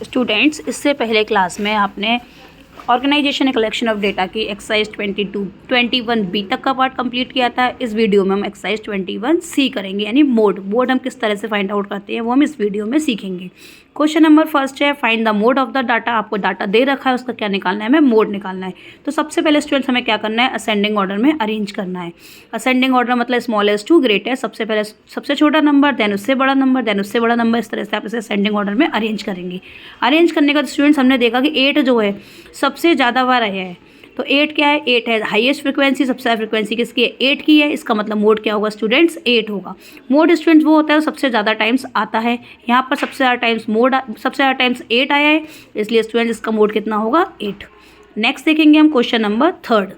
Students, इससे पहले class में आपने organisation and collection of data की एक्सरसाइज 21B तक का पार्ट कंप्लीट किया था। इस वीडियो में हम एक्सरसाइज 21C करेंगे, यानी मोड हम किस तरह से फाइंड आउट करते हैं वो हम इस वीडियो में सीखेंगे। क्वेश्चन नंबर फर्स्ट है, find the mode of the data. आपको डाटा दे रखा है, उसका क्या निकालना है, हमें मोड निकालना है। तो सबसे पहले स्टूडेंट्स हमें क्या करना है, असेंडिंग ऑर्डर में अरेंज करना है। असेंडिंग ऑर्डर मतलब स्मॉलेस्ट टू ग्रेटेस्ट, सबसे पहले सबसे छोटा नंबर, देन उससे बड़ा नंबर, देन उससे बड़ा नंबर, इस तरह से आप इसे असेंडिंग ऑर्डर में अरेंज करेंगे। अरेंज करने का स्टूडेंट्स हमने देखा कि 8 जो है सबसे ज़्यादा बार आया है। तो 8 क्या है, 8 है हाईएस्ट फ्रिक्वेंसी, सबसे ज़्यादा फ्रिक्वेंसी किसकी है, 8 की है। इसका मतलब मोड क्या होगा स्टूडेंट्स, 8 होगा। मोड स्टूडेंट्स वो होता है सबसे ज़्यादा टाइम्स आता है। यहाँ पर सबसे ज़्यादा टाइम्स सबसे ज़्यादा टाइम्स 8 आया है, इसलिए स्टूडेंट्स इसका मोड कितना होगा, 8। नेक्स्ट देखेंगे हम question number third.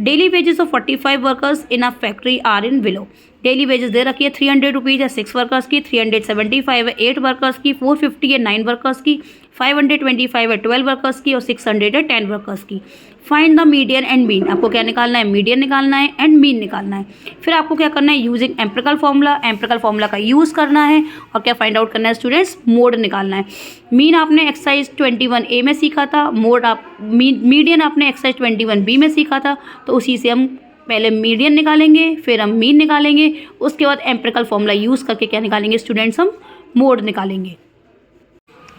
Daily wages of 45 workers in a factory are in below. Daily wages दे रखी है 300 रुपीज़ है 6 वर्कर्स की, 375 है 8 वर्कर्स की, 450 है 9 वर्कर्स की, 525 है 12 वर्कर्स की और 600 है 10 वर्कर्स की। Find the median and mean. आपको क्या निकालना है, मीडियन निकालना है एंड मीन निकालना है। फिर आपको क्या करना है, यूजिंग एम्पिरिकल फॉर्मूला का यूज़ करना है और क्या फाइंड आउट करना है स्टूडेंट्स, मोड निकालना है। मीन आपने एक्सरसाइज 21A में सीखा था, मोड आप मीडियन आपने एक्सरसाइज 21B में सीखा था। तो उसी से हम पहले मीडियन निकालेंगे, फिर हम मीन निकालेंगे, उसके बाद एम्पिरिकल फॉर्मूला यूज़ करके क्या निकालेंगे स्टूडेंट्स, हम मोड निकालेंगे।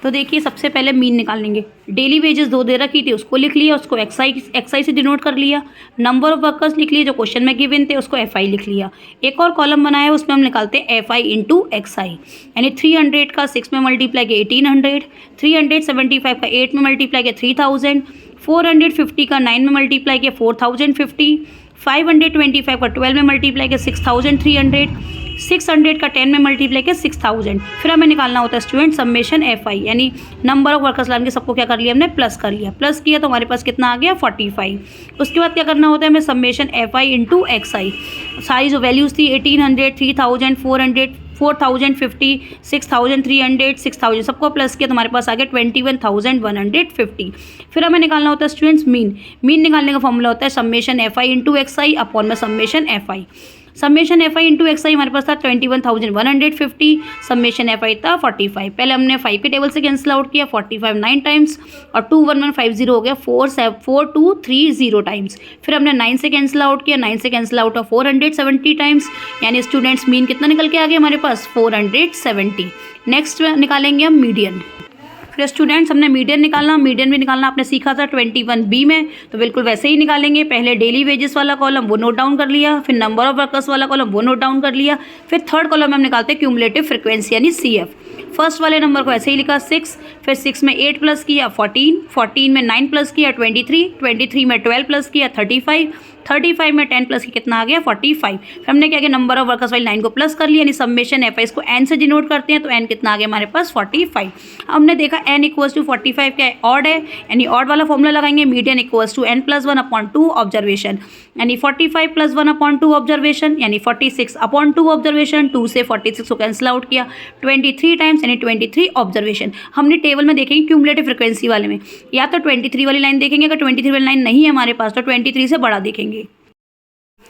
तो देखिए सबसे पहले मीन निकालेंगे। डेली वेजेस 2 दे रखी थी, उसको लिख लिया, उसको एक्सआई से डिनोट कर लिया। नंबर ऑफ वर्कर्स लिख लिए जो क्वेश्चन में गिवन थे, उसको एफआई लिख लिया। एक और कॉलम बनाया, उसमें हम निकालते हैं एफआई इंटू एक्सआई, यानी 300 का 6 में मल्टीप्लाई किया 1800, 375 का 8 में मल्टीप्लाई किया 3000, 450 का 9 में मल्टीप्लाई किया 4050, 525 का 12 में मल्टीप्लाई किया 6300, 600 का 10 में मल्टीप्लाई किया 6000। फिर हमें निकालना होता है स्टूडेंट समेशन एफ आई, यानी नंबर ऑफ वर्कर्स लाइन के सबको क्या कर लिया हमने, प्लस कर लिया। प्लस किया तो हमारे पास कितना आ गया 45। उसके बाद क्या करना होता है हमें, summation F I into X I. सारी जो वैल्यूज़ थी 1800, 3000, 400, 4050, 6300, 6000 सबको प्लस किया तो हमारे पास आ गया 21150। फिर हमें निकालना होता है स्टूडेंट्स मीन निकालने का फॉर्मूला होता है summation F I into X I upon में summation F I. Summation F I into X I हमारे पास था 21150, समेशन एफ आई था 45। पहले हमने 5 के टेबल से कैंसिल आउट किया, 45 9 टाइम्स और 21150 हो गया 4230 टाइम्स। फिर हमने 9 से कैंसिल आउट किया, 9 से कैंसिल आउट ऑफ 470 टाइम्स, यानी स्टूडेंट्स मीन कितना निकल के आ गया हमारे पास 470। नेक्स्ट निकालेंगे हम मीडियन। फिर स्टूडेंट्स हमने मीडियन भी निकालना आपने सीखा था 21B में, तो बिल्कुल वैसे ही निकालेंगे। पहले डेली वेजेस वाला कॉलम वो नोट डाउन कर लिया, फिर नंबर ऑफ वर्कर्स वाला कॉलम वो नोट डाउन कर लिया, फिर थर्ड कॉलम में हम निकालते हैं क्यूमुलेटिव फ्रिक्वेंसी यानी CF। फर्स्ट वाले नंबर को ऐसे ही लिखा 6, फिर 6 में 8 प्लस किया 14, 14 में 9 प्लस किया 23, 23 में 12 प्लस किया 35, 35 में 10 प्लस की कितना आ गया 45। फिर हमने क्या किया, नंबर ऑफ वर्कर्स वाली लाइन को प्लस कर लिया, यानी समेशन एफ आई इसको एन से डिनोट करते हैं, तो एन कितना आ गया हमारे पास 45। हमने देखा n इक्वल्स टू 45 क्या है, ऑड है, यानी ऑड वाला फॉर्मूला लगाएंगे, median equals to n + 1 upon 2 observation, यानी 45 + 1 अपॉन 2 ऑब्जर्वेशन, यानी 46 अपॉन 2 ऑब्जर्वेशन। 2 से 46 को कैंसिल आउट किया 23 टाइम्स, यानी 23 ऑब्जर्वेशन। हमने टेबल में देखेंगे क्यूमुलेटिव फ्रिक्वेंसी वाले में, या तो 23 वाली लाइन देखेंगे, अगर 23 वाली लाइन नहीं है हमारे पास तो 23 से बड़ा देखेंगे।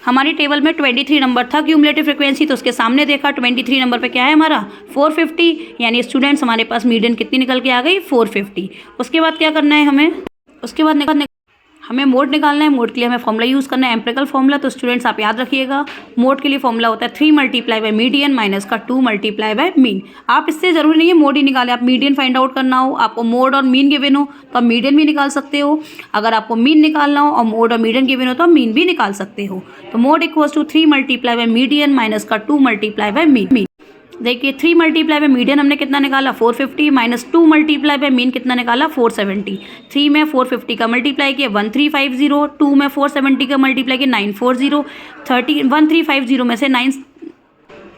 हमारी टेबल में 23 नंबर था क्यूमुलेटिव फ्रिक्वेंसी, तो उसके सामने देखा 23 नंबर पे क्या है हमारा 450, यानी स्टूडेंट्स हमारे पास मीडियन कितनी निकल के आ गई 450। उसके बाद क्या करना है हमें, उसके बाद हमें मोड निकालना है। मोड के लिए हमें फॉर्मूला यूज़ करना है एम्पिरिकल फॉर्मूला। तो स्टूडेंट्स आप याद रखिएगा, मोड के लिए फॉर्मूला होता है 3 मल्टीप्लाई बाय मीडियन माइनस का 2 मल्टीप्लाई बाय मीन। आप इससे ज़रूरी नहीं है मोड ही निकालें, आप मीडियन फाइंड आउट करना हो, आपको मोड और मीन गिवन हो तो आप मीडियन भी निकाल सकते हो। अगर आपको मीन निकालना हो और मोड और मीडियन गिवन हो तो आप मीन भी निकाल सकते हो। तो mode equals to 3 multiply by median minus का 2 मल्टीप्लाई बाय मीन। देखिए 3 मल्टीप्लाई बाय मीडियन हमने कितना निकाला 450, माइनस 2 मल्टीप्लाई बाय मीन कितना निकाला 470। 3 में 450 का मल्टीप्लाई किया 1350, 2 में 470 का मल्टीप्लाई किया 940, 1350 में से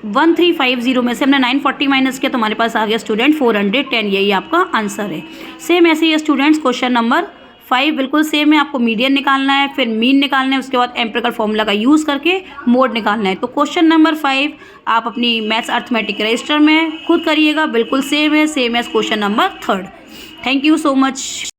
1350 में से हमने 940 माइनस किया तो हमारे पास आ गया स्टूडेंट 410। यही आपका आंसर है। सेम ऐसे ही स्टूडेंट्स क्वेश्चन नंबर 5 बिल्कुल सेम है, आपको मीडियन निकालना है, फिर मीन निकालना है, उसके बाद एम्पिरिकल फॉर्मूला का यूज़ करके मोड निकालना है। तो क्वेश्चन नंबर 5 आप अपनी मैथ्स अर्थमेटिक रजिस्टर में खुद करिएगा, बिल्कुल सेम है, same as question number 3। Thank you so much.